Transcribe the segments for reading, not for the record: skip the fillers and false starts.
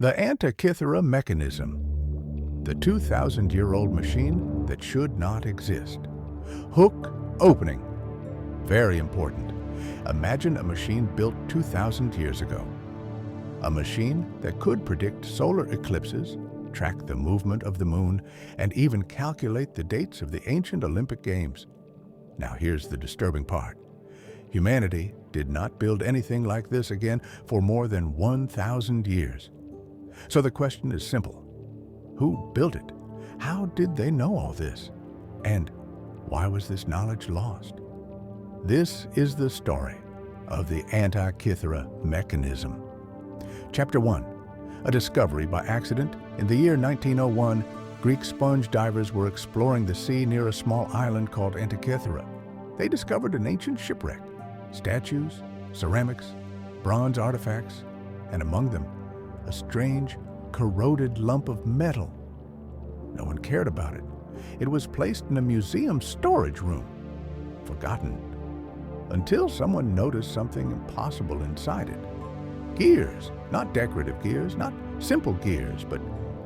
The Antikythera Mechanism, the 2,000-year-old machine that should not exist. Hook opening. Very important. Imagine a machine built 2,000 years ago. A machine that could predict solar eclipses, track the movement of the moon, and even calculate the dates of the ancient Olympic Games. Now here's the disturbing part. Humanity did not build anything like this again for more than 1,000 years. So the question is simple. Who built it? How did they know all this? And why was this knowledge lost? This is the story of the Antikythera Mechanism. Chapter 1. A discovery by accident. In the year 1901, Greek sponge divers were exploring the sea near a small island called Antikythera. They discovered an ancient shipwreck, statues, ceramics, bronze artifacts, and among them, a strange, corroded lump of metal. No one cared about it. It was placed in a museum storage room, forgotten, until someone noticed something impossible inside it. Gears, not decorative gears, not simple gears, but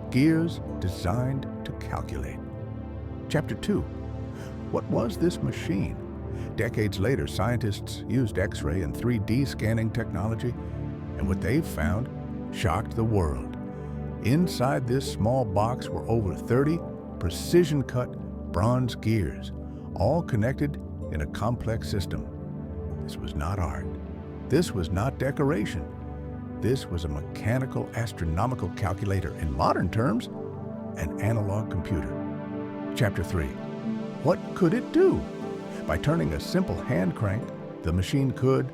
gears designed to calculate. Chapter 2. What was this machine? Decades later, scientists used X-ray and 3D scanning technology, and what they found shocked the world. Inside this small box were over 30 precision-cut bronze gears, all connected in a complex system. This was not art. This was not decoration. This was a mechanical astronomical calculator. In modern terms, an analog computer. Chapter 3. What could it do? By turning a simple hand crank, the machine could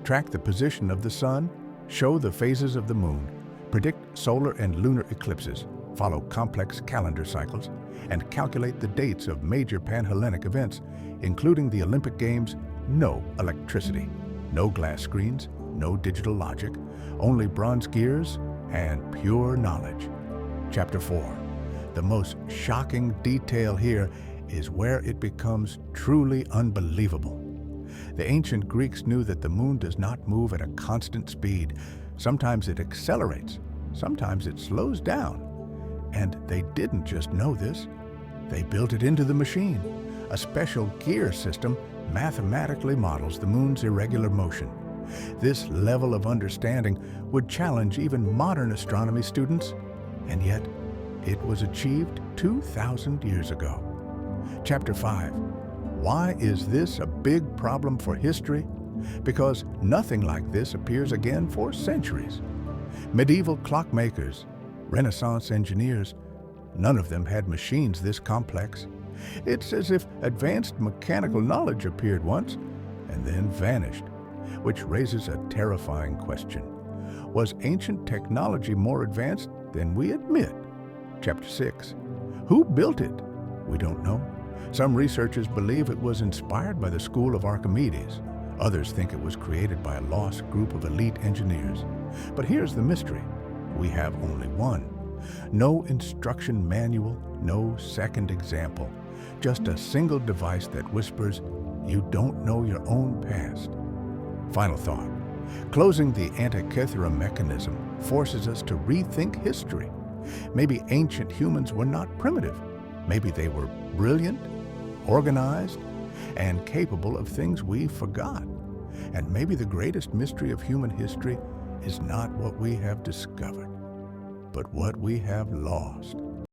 track the position of the sun, show the phases of the moon, predict solar and lunar eclipses, follow complex calendar cycles, and calculate the dates of major Pan-Hellenic events, including the Olympic Games. No electricity, no glass screens, no digital logic, only bronze gears and pure knowledge. Chapter 4. The most shocking detail here is where it becomes truly unbelievable. The ancient Greeks knew that the moon does not move at a constant speed. Sometimes it accelerates, sometimes it slows down. And they didn't just know this, they built it into the machine. A special gear system mathematically models the moon's irregular motion. This level of understanding would challenge even modern astronomy students, and yet it was achieved 2,000 years ago. Chapter 5. Why is this a big problem for history? Because nothing like this appears again for centuries. Medieval clockmakers, Renaissance engineers, none of them had machines this complex. It's as if advanced mechanical knowledge appeared once and then vanished, which raises a terrifying question. Was ancient technology more advanced than we admit? Chapter 6. Who built it? We don't know. Some researchers believe it was inspired by the school of Archimedes. Others think it was created by a lost group of elite engineers. But here's the mystery. We have only one. No instruction manual, no second example. Just a single device that whispers, you don't know your own past. Final thought. Closing the Antikythera Mechanism forces us to rethink history. Maybe ancient humans were not primitive. Maybe they were brilliant, organized, and capable of things we forgot. And maybe the greatest mystery of human history is not what we have discovered, but what we have lost.